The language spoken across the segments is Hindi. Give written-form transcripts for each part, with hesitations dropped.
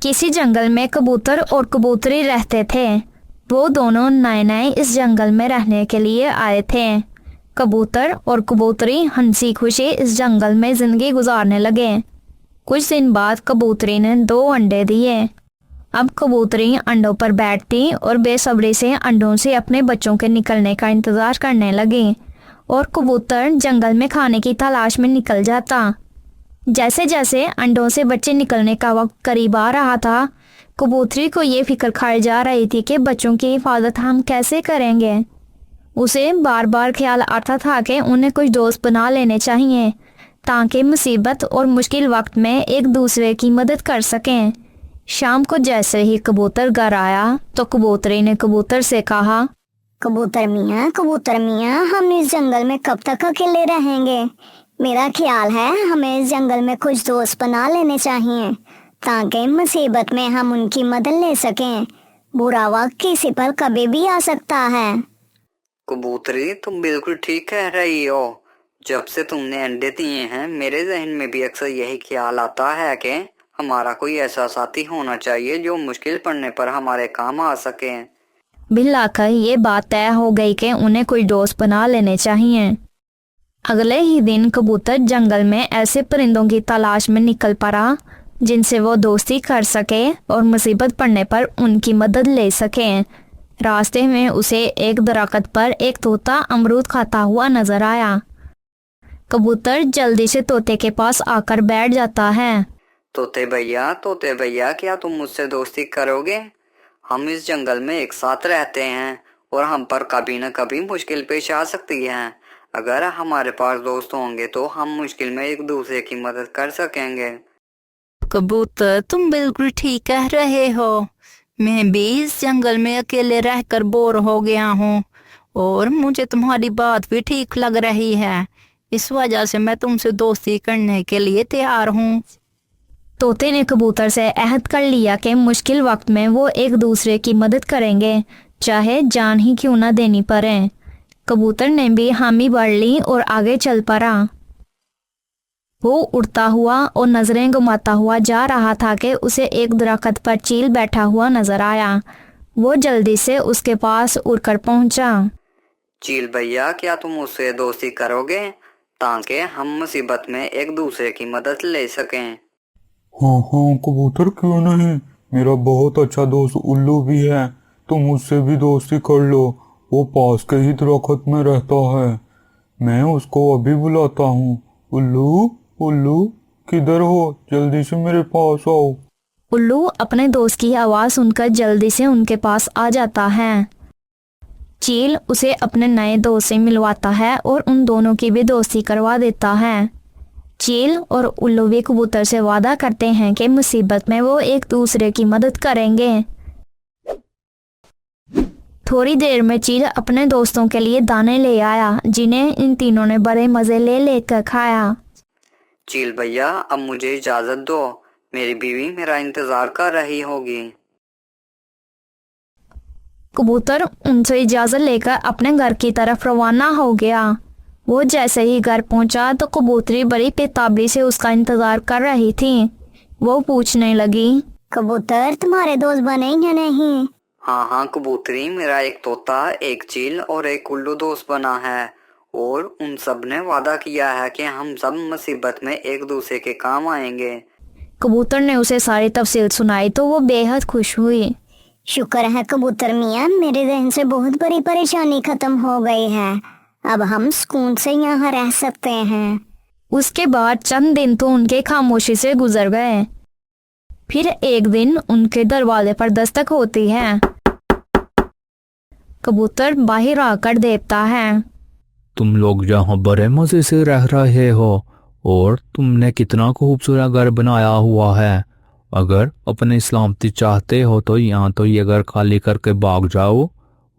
किसी जंगल में कबूतर और कबूतरी रहते थे। वो दोनों नए नए इस जंगल में रहने के लिए आए थे। कबूतर और कबूतरी हंसी खुशी इस जंगल में जिंदगी गुजारने लगे। कुछ दिन बाद कबूतरी ने 2 अंडे दिए। अब कबूतरी अंडों पर बैठती और बेसब्री से अंडों से अपने बच्चों के निकलने का इंतजार करने लगी और कबूतर जंगल में खाने की तलाश में निकल जाता। जैसे जैसे अंडों से बच्चे निकलने का वक्त करीब आ रहा था, कबूतरी को ये फिक्र खाई जा रही थी कि बच्चों की हिफाजत हम कैसे करेंगे। उसे बार बार ख्याल आता था कि उन्हें कुछ दोस्त बना लेने चाहिए ताकि मुसीबत और मुश्किल वक्त में एक दूसरे की मदद कर सकें। शाम को जैसे ही कबूतर घर आया तो कबूतरी ने कबूतर से कहा, कबूतर मियाँ, हम इस जंगल में कब तक अकेले रहेंगे? मेरा ख्याल है हमें इस जंगल में कुछ दोस्त बना लेने चाहिए ताकि मुसीबत में हम उनकी मदद ले सकें। बुरा वक्त किसी पर कभी भी आ सकता है। कबूतरी, तुम बिल्कुल ठीक कह रही हो। जब से तुमने अंडे दिए हैं, मेरे जहन में भी अक्सर यही ख्याल आता है कि हमारा कोई ऐसा साथी होना चाहिए जो मुश्किल पड़ने पर हमारे काम आ सके। बिल आकर ये बात तय हो गई कि उन्हें कोई दोस्त बना लेने चाहिए। अगले ही दिन कबूतर जंगल में ऐसे परिंदों की तलाश में निकल पड़ा जिनसे वो दोस्ती कर सके और मुसीबत पड़ने पर उनकी मदद ले सके। रास्ते में उसे एक दरख्त पर एक तोता अमरूद खाता हुआ नजर आया। कबूतर जल्दी से तोते के पास आकर बैठ जाता है। तोते भैया, क्या तुम मुझसे दोस्ती करोगे? हम इस जंगल में एक साथ रहते हैं और हम पर कभी न कभी मुश्किल पेश आ सकती है। अगर हमारे पास दोस्त होंगे तो हम मुश्किल में एक दूसरे की मदद कर सकेंगे। कबूतर, तुम बिल्कुल ठीक कह रहे हो। मैं भी इस जंगल में अकेले रहकर बोर हो गया हूँ और मुझे तुम्हारी बात भी ठीक लग रही है। इस वजह से मैं तुमसे दोस्ती करने के लिए तैयार हूँ। तोते ने कबूतर से अहद कर लिया कि मुश्किल वक्त में वो एक दूसरे की मदद करेंगे, चाहे जान ही क्यों न देनी पड़े। कबूतर ने भी हामी भर ली और आगे चल पड़ा। वो उड़ता हुआ और नजरें घुमाता हुआ जा रहा था कि उसे एक दरख्त पर चील बैठा हुआ नजर आया। वो जल्दी से उसके पास उड़कर पहुंचा। चील भैया, क्या तुम उससे दोस्ती करोगे ताकि हम मुसीबत में एक दूसरे की मदद ले सकें? हाँ कबूतर, क्यों नहीं। मेरा बहुत अच्छा दोस्त उल्लू भी है, तुम उससे भी दोस्ती कर लो। वो पास के ही दरख्त में रहता है। मैं उसको अभी बुलाता हूँ। उल्लू, किधर हो? जल्दी से मेरे पास आओ। उल्लू अपने दोस्त की आवाज सुनकर जल्दी से उनके पास आ जाता है। चील उसे अपने नए दोस्त से मिलवाता है और उन दोनों की भी दोस्ती करवा देता है। चील और उल्लू भी कबूतर से वादा करते हैं कि मुसीबत में वो एक दूसरे की मदद करेंगे। थोड़ी देर में चील अपने दोस्तों के लिए दाने ले आया, जिन्हें इन तीनों ने बड़े मजे ले लेकर खाया। चील भैया, अब मुझे इजाजत दो, मेरी बीवी मेरा इंतजार कर रही होगी। कबूतर उनसे इजाजत लेकर अपने घर की तरफ रवाना हो गया। वो जैसे ही घर पहुंचा तो कबूतरी बड़ी बेताबरी से उसका इंतजार कर रही थी। वो पूछने लगी, कबूतर, तुम्हारे दोस्त बने या नहीं? हाँ कबूतरी, मेरा एक तोता, एक चील और एक उल्लू दोस्त बना है और उन सब ने वादा किया है कि हम सब मुसीबत में एक दूसरे के काम आएंगे। कबूतर ने उसे सारी तफसील सुनाई तो वो बेहद खुश हुई। शुक्र है कबूतर मियाँ, मेरे जहन से बहुत बड़ी परेशानी खत्म हो गई है। अब हम सुकून से यहाँ रह सकते हैं। उसके बाद चंद दिन तो उनके खामोशी से गुजर गए। फिर एक दिन उनके दरवाजे पर दस्तक होती है। कबूतर बाहर आकर देखता है। तुम लोग यहाँ बड़े मजे से रह रहे हो और तुमने कितना खूबसूरत घर बनाया हुआ है। अगर अपनी सलामती चाहते हो तो यहाँ तो ये घर खाली करके भाग जाओ,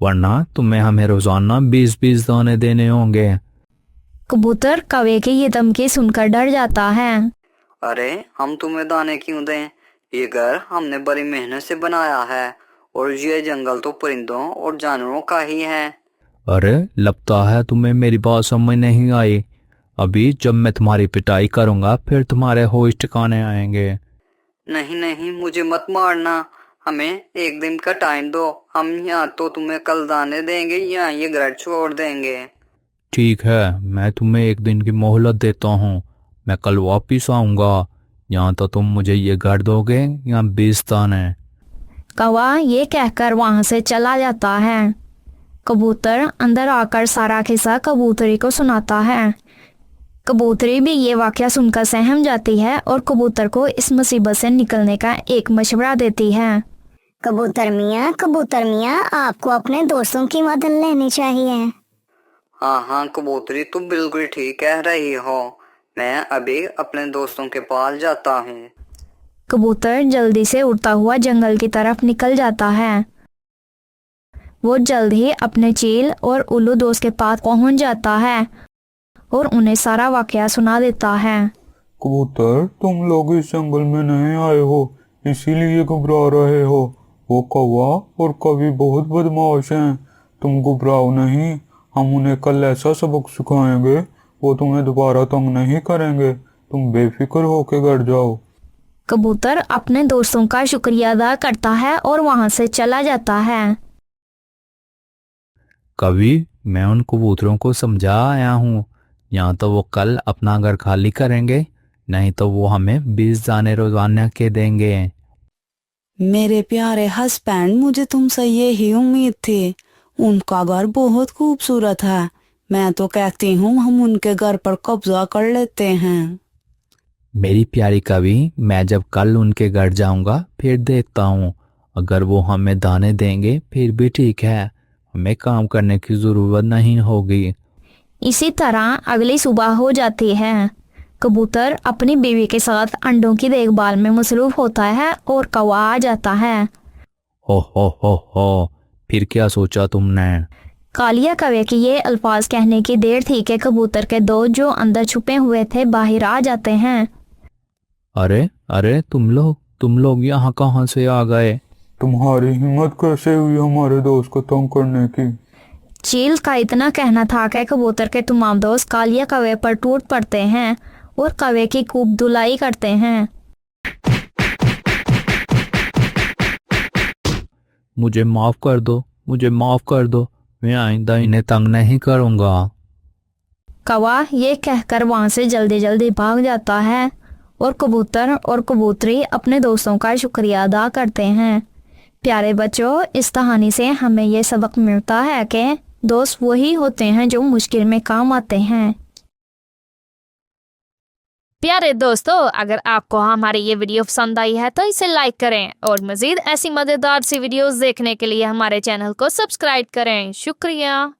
वरना तुम्हें हमें रोजाना 20-20 दाने देने होंगे। कबूतर कौवे की ये धमकी सुनकर डर जाता है। अरे, हम तुम्हें दाने क्यों दें? ये घर हमने बड़ी मेहनत से बनाया है और ये जंगल तो परिंदों और जानवरों का ही है। अरे, लगता है तुम्हें मेरी बात समझ नहीं आई। अभी जब मैं तुम्हारी पिटाई करूंगा फिर तुम्हारे होश ठिकाने आएंगे। नहीं नहीं, मुझे मत मारना, हमें एक दिन का टाइम दो। हम यहाँ तो तुम्हें कल दाने देंगे, यहाँ ये घर छोड़ देंगे। ठीक है, मैं तुम्हें एक दिन की मोहलत देता हूँ। मैं कल वापिस आऊँगा। यहाँ तो तुम मुझे ये घर दोगे या 20 दाने। कौवा ये कहकर वहां से चला जाता है। कबूतर अंदर आकर सारा किस्सा कबूतरी को सुनाता है। कबूतरी भी ये वाकया सुनकर सहम जाती है और कबूतर को इस मुसीबत से निकलने का एक मशवरा देती है। कबूतर मियाँ आपको अपने दोस्तों की मदद लेनी चाहिए। हाँ हाँ कबूतरी, तुम बिल्कुल ठीक कह रही हो। मैं अभी अपने दोस्तों के पास जाता हूँ। कबूतर जल्दी से उड़ता हुआ जंगल की तरफ निकल जाता है। वो जल्द ही अपने चील और उल्लू दोस्त के पास पहुंच जाता है और उन्हें सारा वाकया सुना देता है। कबूतर, तुम लोग इस जंगल में नए आए हो, इसीलिए घबरा रहे हो। वो कौवा और कवि बहुत बदमाश हैं। तुम घबराओ नहीं, हम उन्हें कल ऐसा सबक सिखाएंगे, वो तुम्हें दोबारा तंग नहीं करेंगे। तुम बेफिक्र होके घर जाओ। कबूतर अपने दोस्तों का शुक्रिया अदा करता है और वहां से चला जाता है। कभी मैं उन कबूतरों को समझा आया हूँ, या तो वो कल अपना घर खाली करेंगे, नहीं तो वो हमें 20 दाने रोजाना के देंगे। मेरे प्यारे हस्बैंड, मुझे तुमसे यही उम्मीद थी। उनका घर बहुत खूबसूरत है। मैं तो कहती हूँ हम उनके घर पर कब्जा कर लेते हैं। मेरी प्यारी कवि, मैं जब कल उनके घर जाऊंगा फिर देखता हूँ। अगर वो हमें दाने देंगे फिर भी ठीक है, हमें काम करने की जरूरत नहीं होगी। इसी तरह अगली सुबह हो जाती है। कबूतर अपनी बीवी के साथ अंडों की देखभाल में मसरूफ होता है और कौवा आ जाता है। हो, फिर क्या सोचा तुमने? कालिया कौवे के ये अल्फाज कहने की देर थी कि कबूतर के दो जो अंदर छुपे हुए थे बाहर आ जाते हैं। अरे अरे, तुम लोग यहाँ कहाँ से आ गए? तुम्हारी हिम्मत कैसे हुई हमारे दोस्त को तंग करने की? चील का इतना कहना था कि कबूतर के तमाम दोस्त कालिया कौवे पर टूट पड़ते हैं और कौवे की खूब धुलाई करते हैं। मुझे माफ कर दो, मैं आइंदा इन्हें तंग नहीं करूँगा। कौवा ये कहकर वहां से जल्दी जल्दी भाग जाता है और कबूतर और कबूतरी अपने दोस्तों का शुक्रिया अदा करते हैं। प्यारे बच्चों, इस कहानी से हमें ये सबक मिलता है कि दोस्त वही होते हैं जो मुश्किल में काम आते हैं। प्यारे दोस्तों, अगर आपको हमारी ये वीडियो पसंद आई है तो इसे लाइक करें और मजीद ऐसी मजेदार सी वीडियोस देखने के लिए हमारे चैनल को सब्सक्राइब करें। शुक्रिया।